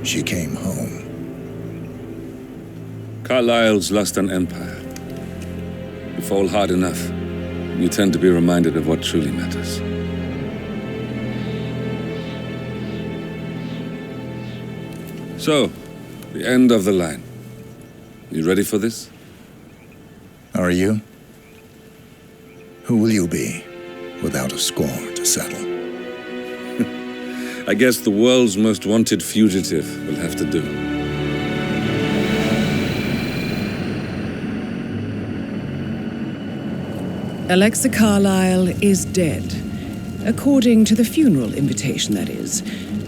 she came home. Carlisle's lost an empire. You fall hard enough, you tend to be reminded of what truly matters. So, the end of the line. You ready for this? Are you? Who will you be, without a score to settle? I guess the world's most wanted fugitive will have to do. Alexa Carlisle is dead. According to the funeral invitation, that is.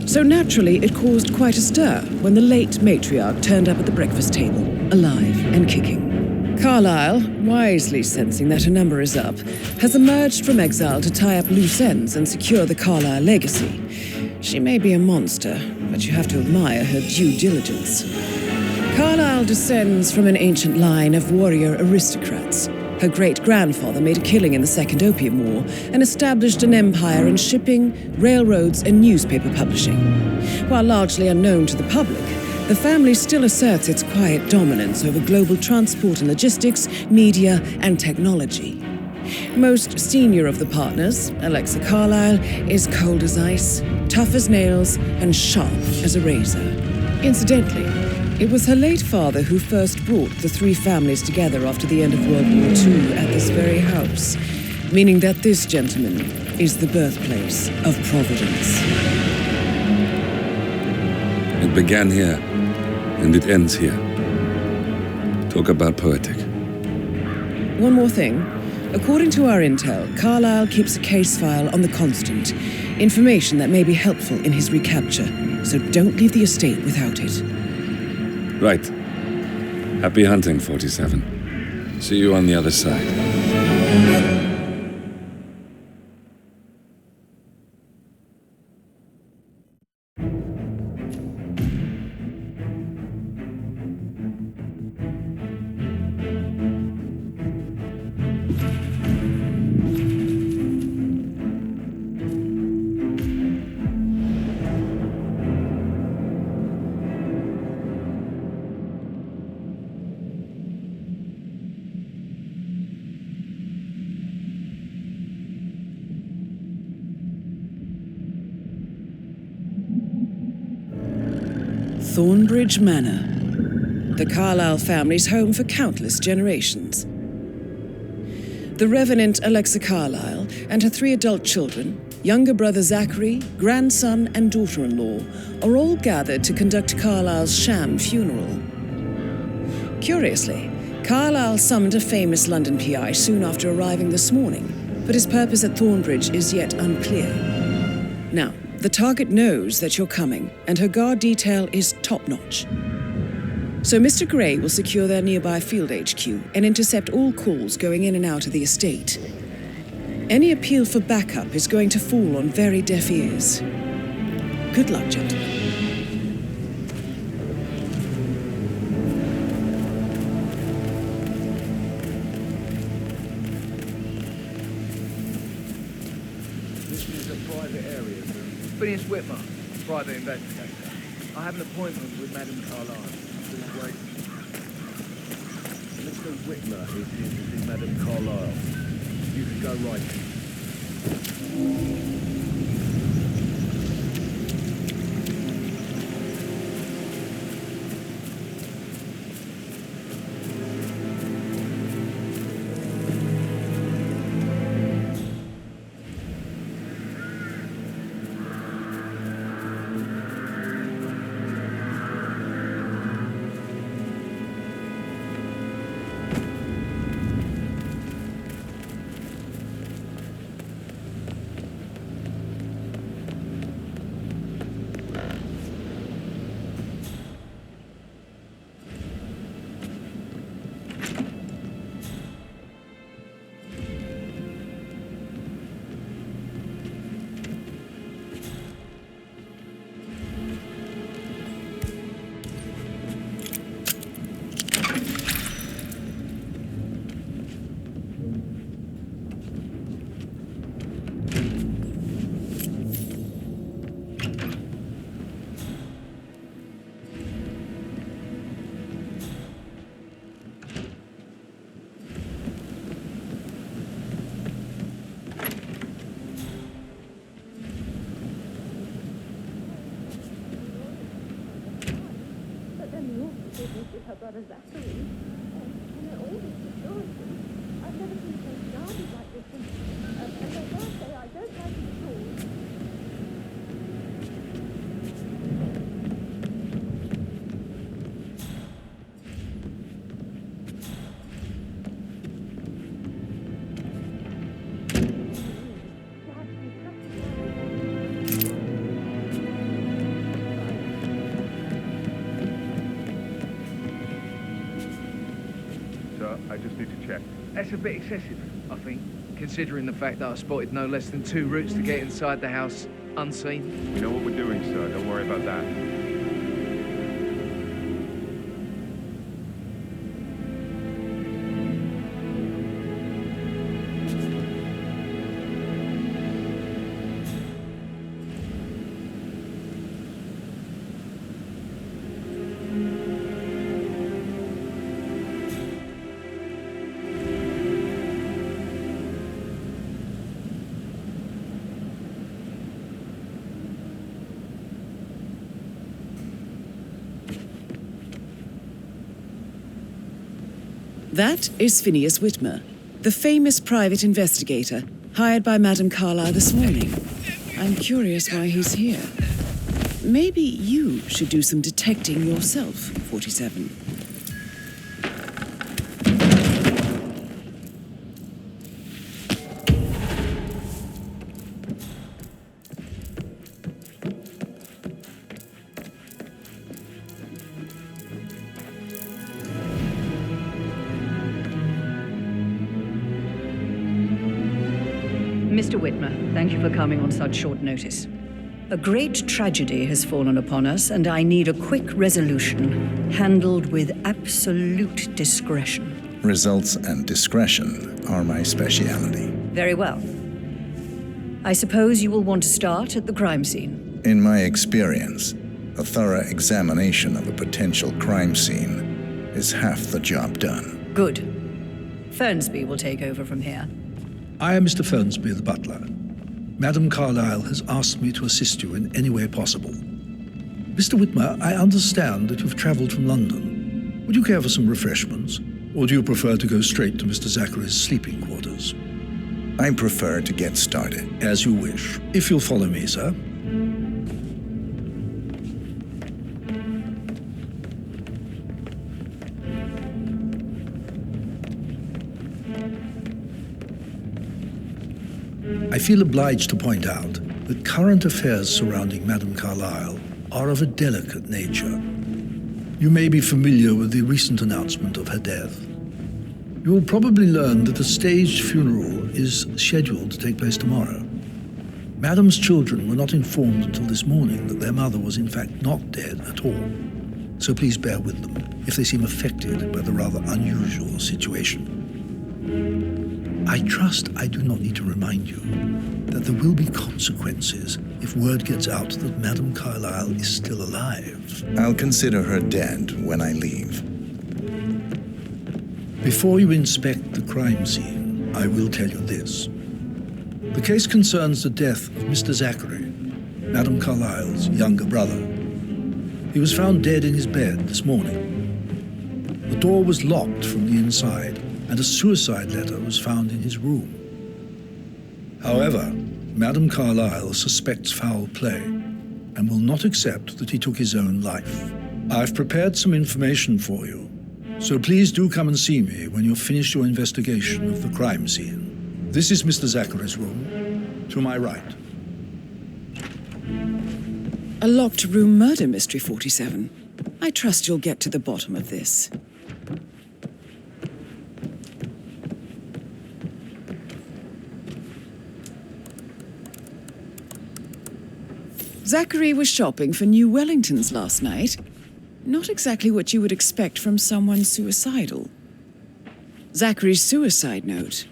So naturally, it caused quite a stir when the late matriarch turned up at the breakfast table, alive and kicking. Carlisle, wisely sensing that her number is up, has emerged from exile to tie up loose ends and secure the Carlisle legacy. She may be a monster, but you have to admire her due diligence. Carlisle descends from an ancient line of warrior aristocrats. Her great-grandfather made a killing in the Second Opium War and established an empire in shipping, railroads, and newspaper publishing. While largely unknown to the public, the family still asserts its quiet dominance over global transport and logistics, media, and technology. Most senior of the partners, Alexa Carlisle, is cold as ice, tough as nails, and sharp as a razor. Incidentally, it was her late father who first brought the three families together after the end of World War II at this very house, meaning that this gentleman is the birthplace of Providence. It began here, and it ends here. Talk about poetic. One more thing. According to our intel, Carlisle keeps a case file on the Constant, information that may be helpful in his recapture, so don't leave the estate without it. Right. Happy hunting, 47. See you on the other side. Thornbridge Manor, the Carlisle family's home for countless generations. The Revenant Alexa Carlisle and her 3 adult children, younger brother Zachary, grandson and daughter-in-law, are all gathered to conduct Carlisle's sham funeral. Curiously, Carlisle summoned a famous London PI soon after arriving this morning, but his purpose at Thornbridge is yet unclear. Now, the target knows that you're coming, and her guard detail is top-notch. So Mr. Gray will secure their nearby field HQ and intercept all calls going in and out of the estate. Any appeal for backup is going to fall on very deaf ears. Good luck, gentlemen. Phineas HITMAN, private investigator. I have an appointment with Madame Carlisle. Please wait. Mr. Whitmer is here to see Madame Carlisle. You can go right in. Father Zachary. And all these assurances. I've never seen so guarded like this, and I dare say I don't like it at all. I just need to check. That's a bit excessive, I think, considering the fact that I spotted no less than 2 routes to get inside the house unseen. We know what we're doing, sir. Don't worry about that. That is Phineas Whitmer, the famous private investigator hired by Madame Carlisle this morning. I'm curious why he's here. Maybe you should do some detecting yourself, 47. Mr. Whitmer, thank you for coming on such short notice. A great tragedy has fallen upon us, and I need a quick resolution, handled with absolute discretion. Results and discretion are my speciality. Very well. I suppose you will want to start at the crime scene. In my experience, a thorough examination of a potential crime scene is half the job done. Good. Fernsby will take over from here. I am Mr. Fernsby, the butler. Madame Carlisle has asked me to assist you in any way possible. Mr. Whitmer, I understand that you've travelled from London. Would you care for some refreshments, or do you prefer to go straight to Mr. Zachary's sleeping quarters? I prefer to get started. As you wish. If you'll follow me, sir. I feel obliged to point out that current affairs surrounding Madame Carlisle are of a delicate nature. You may be familiar with the recent announcement of her death. You will probably learn that a staged funeral is scheduled to take place tomorrow. Madame's children were not informed until this morning that their mother was in fact not dead at all. So please bear with them if they seem affected by the rather unusual situation. I trust I do not need to remind you that there will be consequences if word gets out that Madame Carlisle is still alive. I'll consider her dead when I leave. Before you inspect the crime scene, I will tell you this. The case concerns the death of Mr. Zachary, Madame Carlisle's younger brother. He was found dead in his bed this morning. The door was locked from the inside, and a suicide letter was found in his room. However, Madame Carlisle suspects foul play and will not accept that he took his own life. I've prepared some information for you, so please do come and see me when you've finished your investigation of the crime scene. This is Mr. Zachary's room, to my right. A locked room murder mystery, 47. I trust you'll get to the bottom of this. Zachary was shopping for new Wellingtons last night. Not exactly what you would expect from someone suicidal. Zachary's suicide note.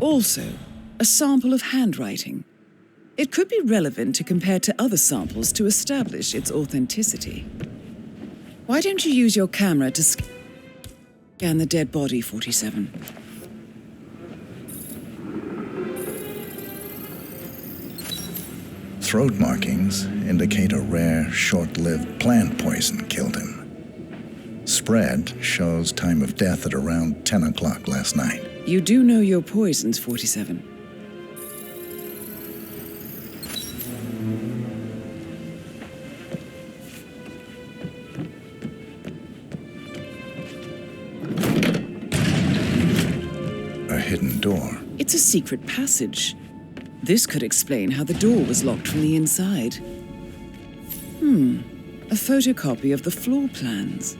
Also, a sample of handwriting. It could be relevant to compare to other samples to establish its authenticity. Why don't you use your camera to scan the dead body, 47? Throat markings indicate a rare, short-lived plant poison killed him. spread shows time of death at around 10 o'clock last night. You do know your poisons, 47. A hidden door. It's a secret passage. This could explain how the door was locked from the inside. A photocopy of the floor plans.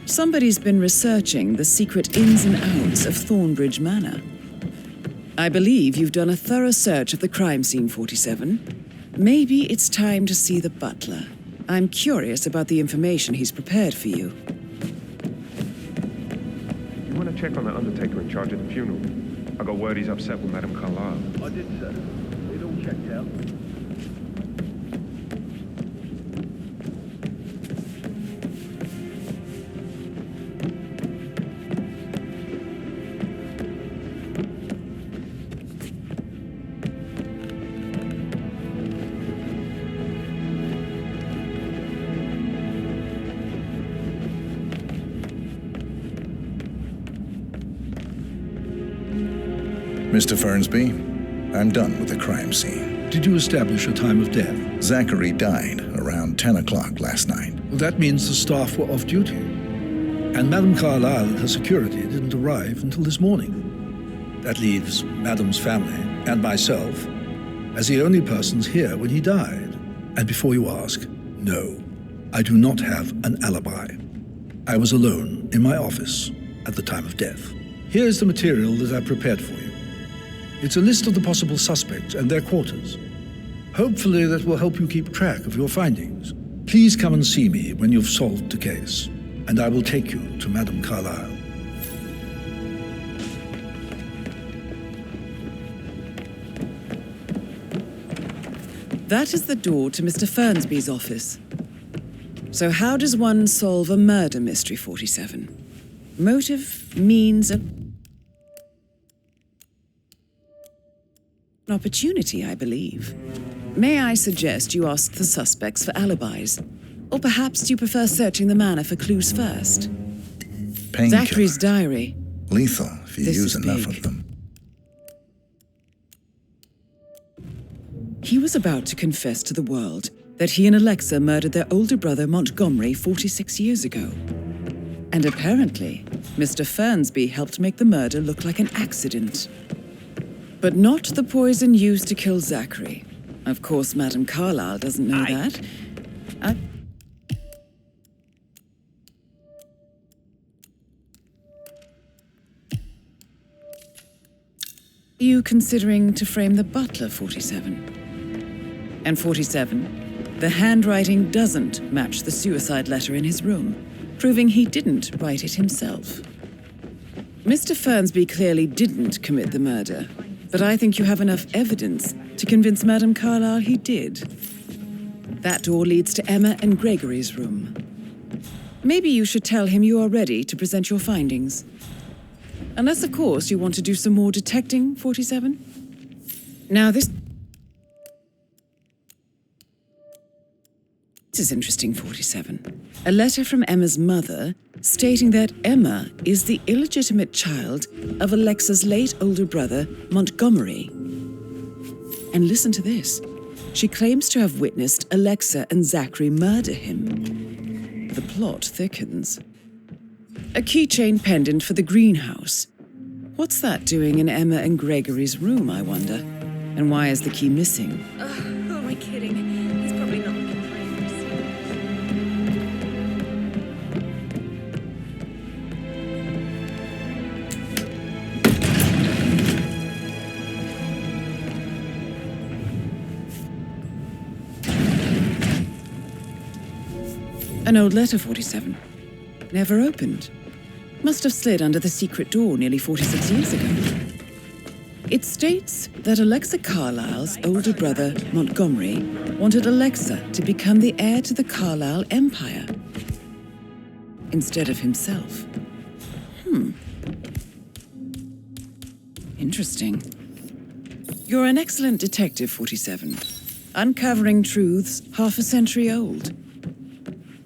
Somebody's been researching the secret ins and outs of Thornbridge Manor. I believe you've done a thorough search of the crime scene, 47. Maybe it's time to see the butler. I'm curious about the information he's prepared for you. You want to check on the undertaker in charge of the funeral? I got word he's upset with Madame Carlisle. I did, sir. It all checked out. Mr. Fernsby, I'm done with the crime scene. Did you establish a time of death? Zachary died around 10 o'clock last night. Well, that means the staff were off duty. And Madame Carlisle and her security didn't arrive until this morning. That leaves Madame's family and myself as the only persons here when he died. And before you ask, no, I do not have an alibi. I was alone in my office at the time of death. Here's the material that I prepared for you. It's a list of the possible suspects and their quarters. Hopefully that will help you keep track of your findings. Please come and see me when you've solved the case, and I will take you to Madame Carlisle. That is the door to Mr. Fernsby's office. So how does one solve a murder mystery, 47? Motive, means, an opportunity, I believe. May I suggest you ask the suspects for alibis? Or perhaps you prefer searching the manor for clues first? Zachary's Painkillers. diary. Lethal if you This use is enough big. of them. He was about to confess to the world that he and Alexa murdered their older brother Montgomery 46 years ago. And apparently, Mr. Fernsby helped make the murder look like an accident. But not the poison used to kill Zachary. Of course, Madame Carlisle doesn't know that. Are you considering to frame the butler, 47? And 47, the handwriting doesn't match the suicide letter in his room, proving he didn't write it himself. Mr. Fernsby clearly didn't commit the murder, but I think you have enough evidence to convince Madame Carlisle he did. That door leads to Emma and Gregory's room. Maybe you should tell him you are ready to present your findings. Unless, of course, you want to do some more detecting, 47? Now, this is interesting, 47. A letter from Emma's mother stating that Emma is the illegitimate child of Alexa's late older brother, Montgomery. And listen to this. She claims to have witnessed Alexa and Zachary murder him. The plot thickens. A keychain pendant for the greenhouse. What's that doing in Emma and Gregory's room, I wonder? And why is the key missing? Who am I kidding? He's probably not looking for any An old letter, 47. Never opened. Must have slid under the secret door nearly 46 years ago. It states that Alexa Carlisle's older brother, Montgomery, wanted Alexa to become the heir to the Carlisle Empire instead of himself. Interesting. You're an excellent detective, 47. Uncovering truths half a century old.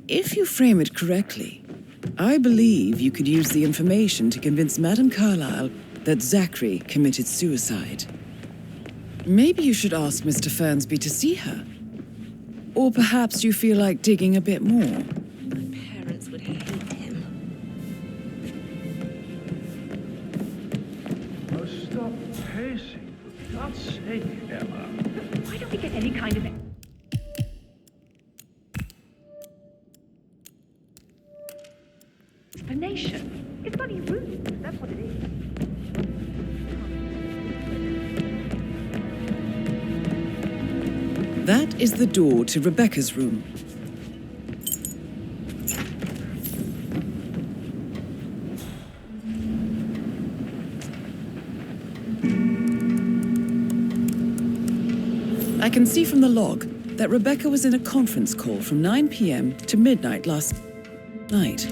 If you frame it correctly, I believe you could use the information to convince Madame Carlisle that Zachary committed suicide. Maybe you should ask Mr. Fernsby to see her. Or perhaps you feel like digging a bit more. My parents would hate him. Oh, stop pacing, for God's sake, Emma. Why don't we get any kind of... explanation? It's bloody rude. That's what it is. That is the door to Rebecca's room. I can see from the log that Rebecca was in a conference call from 9 p.m. to midnight last night.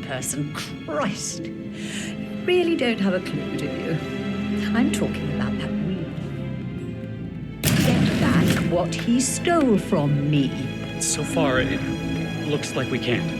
Person. Christ. You really don't have a clue, do you? I'm talking about that wheel. Get back what he stole from me. So far, it looks like we can't.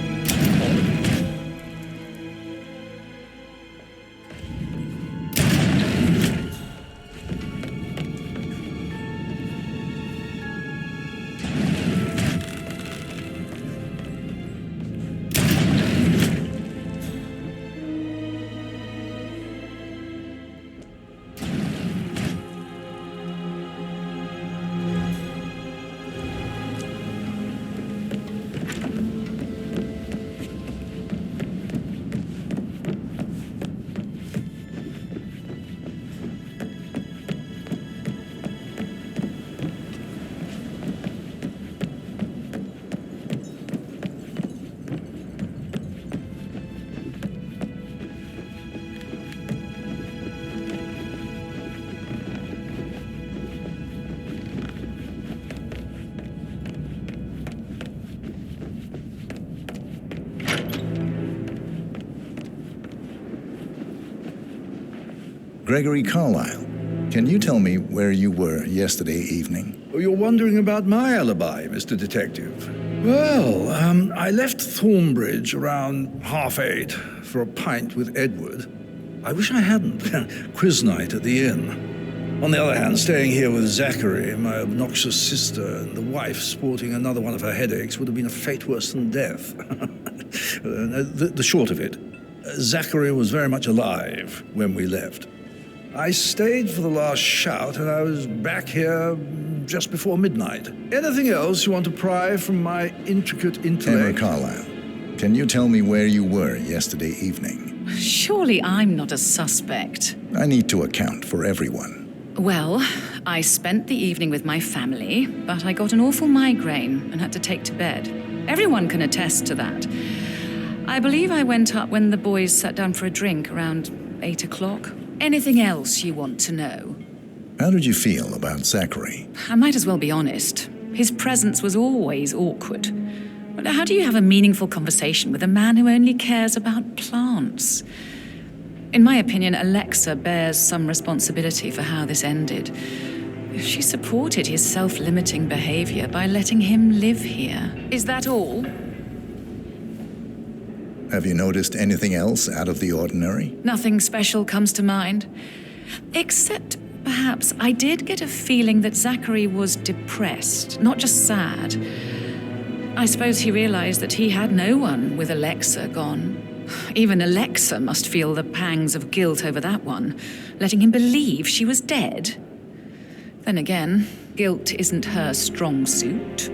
Gregory Carlisle, can you tell me where you were yesterday evening? Oh, you're wondering about my alibi, Mr. Detective. Well, I left Thornbridge around 8:30 for a pint with Edward. I wish I hadn't. Quiz night at the inn. On the other hand, staying here with Zachary, my obnoxious sister, and the wife sporting another one of her headaches would have been a fate worse than death. The short of it, Zachary was very much alive when we left. I stayed for the last shout, and I was back here just before midnight. Anything else you want to pry from my intricate intellect? Emma Carlisle, can you tell me where you were yesterday evening? Surely I'm not a suspect. I need to account for everyone. Well, I spent the evening with my family, but I got an awful migraine and had to take to bed. Everyone can attest to that. I believe I went up when the boys sat down for a drink around 8 o'clock. Anything else you want to know? How did you feel about Zachary? I might as well be honest. His presence was always awkward. But how do you have a meaningful conversation with a man who only cares about plants? In my opinion, Alexa bears some responsibility for how this ended. She supported his self-limiting behavior by letting him live here. Is that all? Have you noticed anything else out of the ordinary? Nothing special comes to mind. Except, perhaps, I did get a feeling that Zachary was depressed, not just sad. I suppose he realized that he had no one with Alexa gone. Even Alexa must feel the pangs of guilt over that one, letting him believe she was dead. Then again, guilt isn't her strong suit.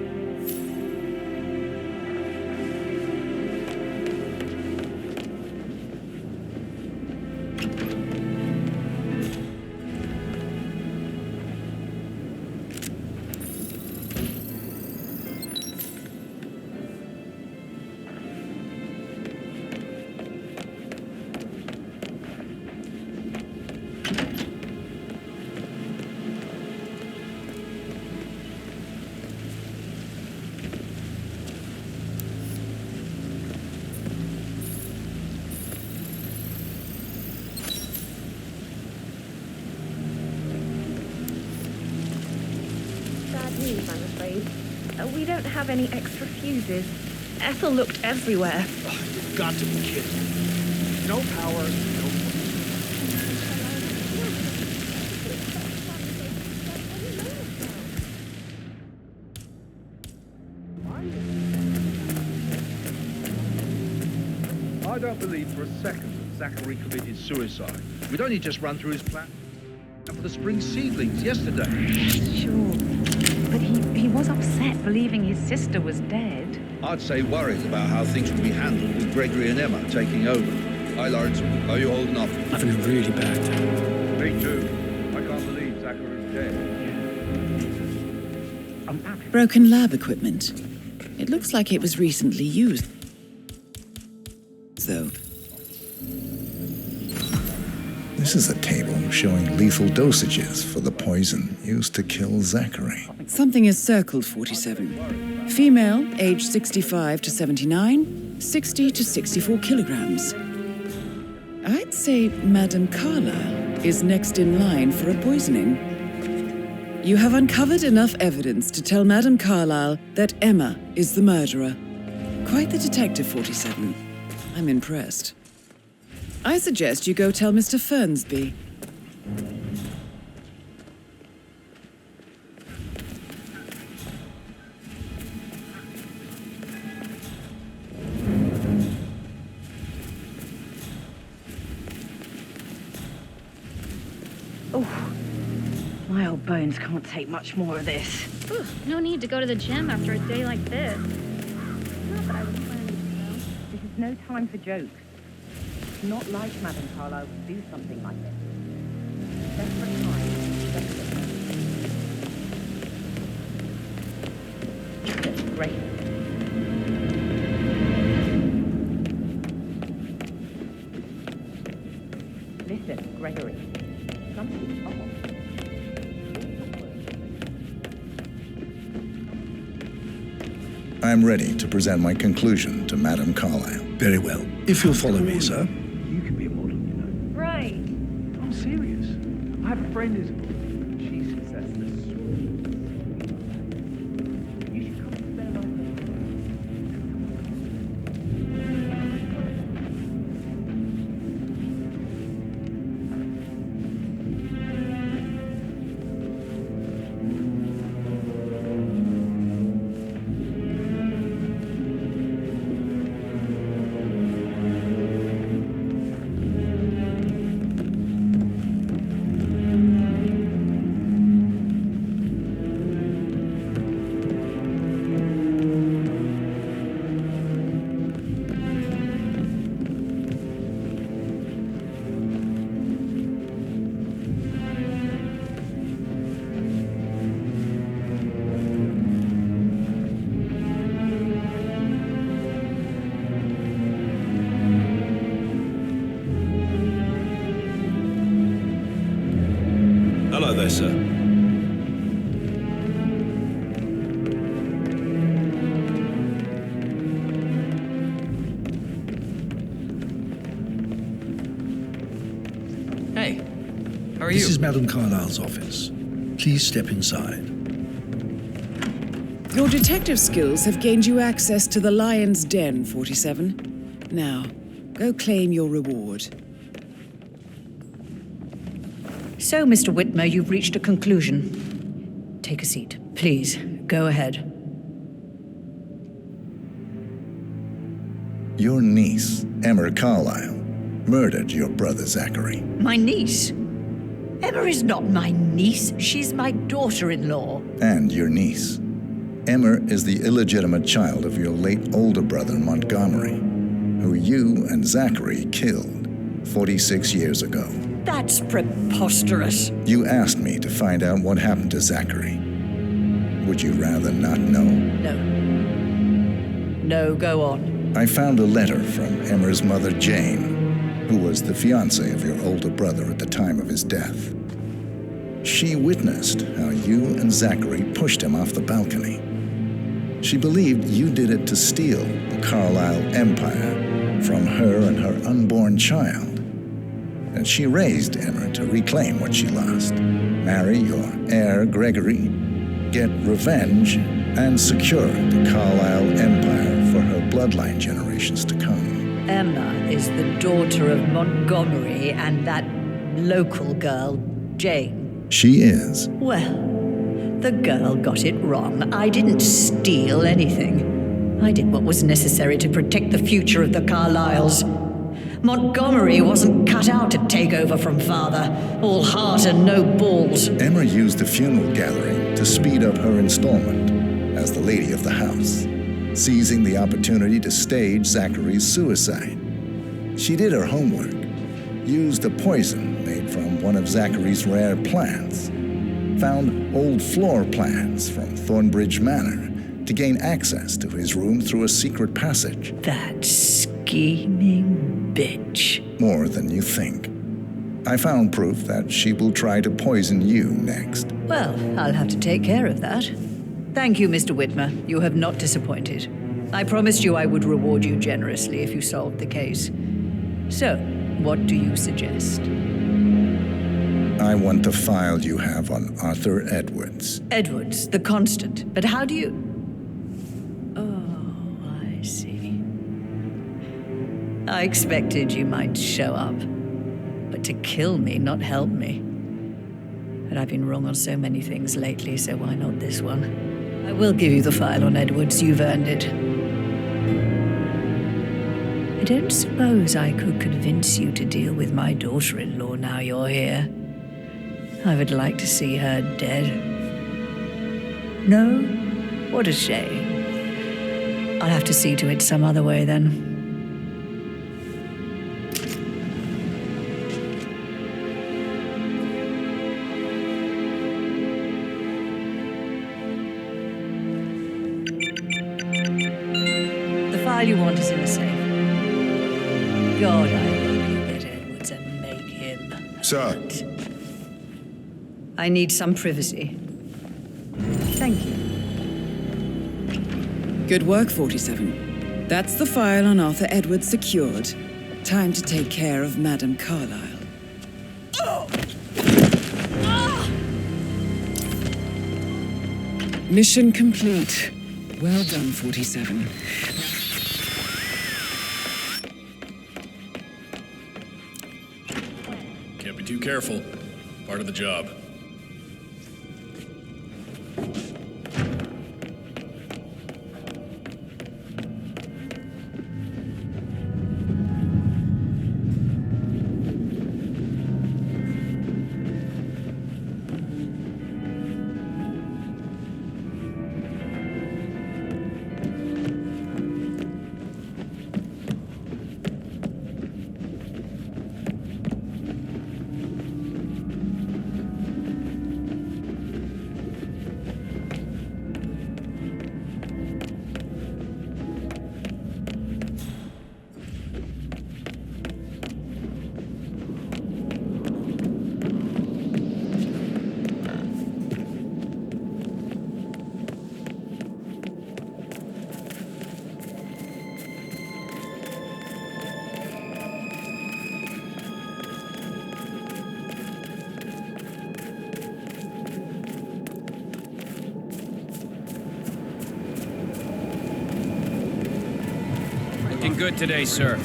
you don't have any extra fuses. Ethel looked everywhere. Oh, you've got to be kidding. No power, no point. I don't believe for a second that Zachary committed suicide. We'd only just run through his plan for the spring seedlings yesterday. Sure. But he was upset believing his sister was dead. I'd say worried about how things would be handled with Gregory and Emma taking over. Hi, Lawrence. Are you holding up? Having a really bad time. Me too. I can't believe Zachary's dead. Broken lab equipment. It looks like it was recently used, though. This is a table showing lethal dosages for the poison used to kill Zachary. Something is circled 47. Female, age 65 to 79, 60 to 64 kilograms. I'd say Madame Carlisle is next in line for a poisoning. You have uncovered enough evidence to tell Madame Carlisle that Emma is the murderer. Quite the detective, 47. I'm impressed. I suggest you go tell Mr. Fernsby. Oh, my old bones can't take much more of this. Ooh, no need to go to the gym after a day like this. Not that I was planning to go. This is no time for jokes. It's not like Madame Carlisle to do something like this. Desperate times, desperate. Great. Listen, Gregory. Something's off. I'm ready to present my conclusion to Madame Carlisle. Very well. If you'll follow me, sir. You can be a model, you know. Right. I'm serious. I have a friend who's... She says that's the sweetest. You should come and spend a night. Hello there, sir. Hey, how are you? This is Madame Carlisle's office. Please step inside. Your detective skills have gained you access to the Lion's Den, 47. Now, go claim your reward. So, Mr. Whitmer, you've reached a conclusion. Take a seat. Please, go ahead. Your niece, Emma Carlisle, murdered your brother Zachary. My niece? Emma is not my niece. She's my daughter-in-law. And your niece. Emma is the illegitimate child of your late older brother Montgomery, who you and Zachary killed 46 years ago. That's preposterous. You asked me to find out what happened to Zachary. Would you rather not know? No. No, go on. I found a letter from Emma's mother, Jane, who was the fiancée of your older brother at the time of his death. She witnessed how you and Zachary pushed him off the balcony. She believed you did it to steal the Carlisle empire from her and her unborn child. And she raised Emma to reclaim what she lost. Marry your heir, Gregory, get revenge, and secured the Carlisle Empire for her bloodline generations to come. Emma is the daughter of Montgomery and that local girl, Jane. She is. Well, the girl got it wrong. I didn't steal anything. I did what was necessary to protect the future of the Carlisles. Montgomery wasn't cut out to take over from father. All heart and no balls. Emma used the funeral gathering to speed up her installment as the lady of the house, seizing the opportunity to stage Zachary's suicide. She did her homework, used a poison made from one of Zachary's rare plants, found old floor plans from Thornbridge Manor to gain access to his room through a secret passage. That scheming bitch. More than you think. I found proof that she will try to poison you next. Well, I'll have to take care of that. Thank you, Mr. Whitmer. You have not disappointed. I promised you I would reward you generously if you solved the case. So, what do you suggest? I want the file you have on Arthur Edwards. Edwards, the constant. But how do you... Oh, I see. I expected you might show up. But to kill me, not help me. But I've been wrong on so many things lately, so why not this one? I will give you the file on Edwards. You've earned it. I don't suppose I could convince you to deal with my daughter-in-law now you're here. I would like to see her dead. No? What a shame. I'll have to see to it some other way then. The file you want is in the safe. God, I hope you get Edwards and make him. Sir. I need some privacy. Thank you. Good work, 47. That's the file on Arthur Edwards secured. Time to take care of Madame Carlisle. Mission complete. Well done, 47. Can't be too careful. Part of the job. Looking good today, sir.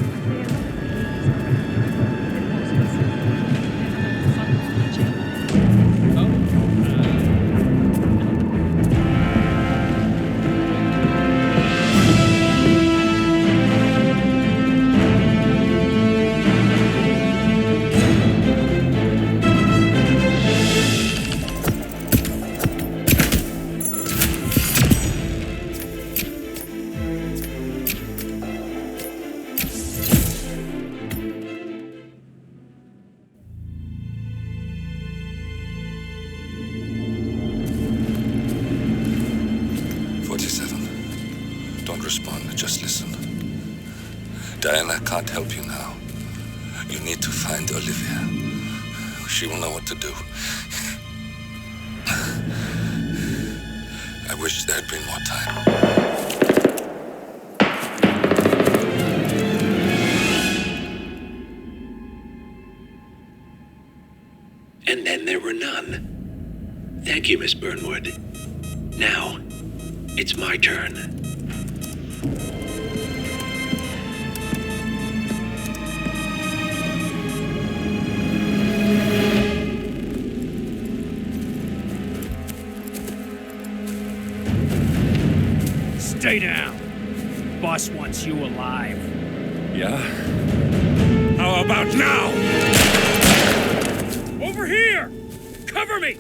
Diana can't help you now. You need to find Olivia. She will know what to do. I wish there had been more time. And then there were none. Thank you, Miss Burnwood. Now, It's my turn. Stay down. Boss wants you alive. Yeah? How about now? Over here! Cover me!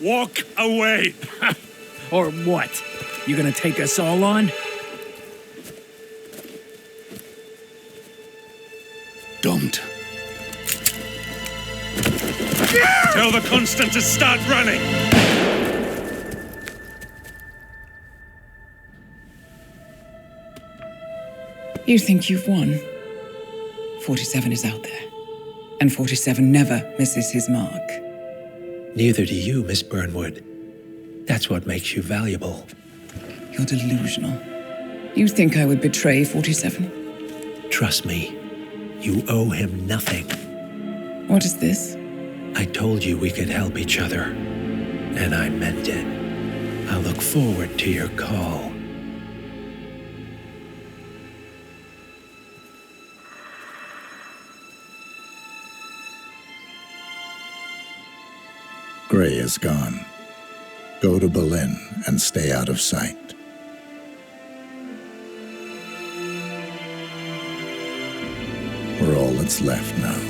Walk away! Or what? You gonna take us all on? Don't. Tell the Constant to start running! You think you've won? 47 is out there. And 47 never misses his mark. Neither do you, Miss Burnwood. That's what makes you valuable. You're delusional. You think I would betray 47? Trust me, you owe him nothing. What is this? I told you we could help each other, and I meant it. I look forward to your call. Gray is gone. Go to Berlin and stay out of sight. We're all that's left now.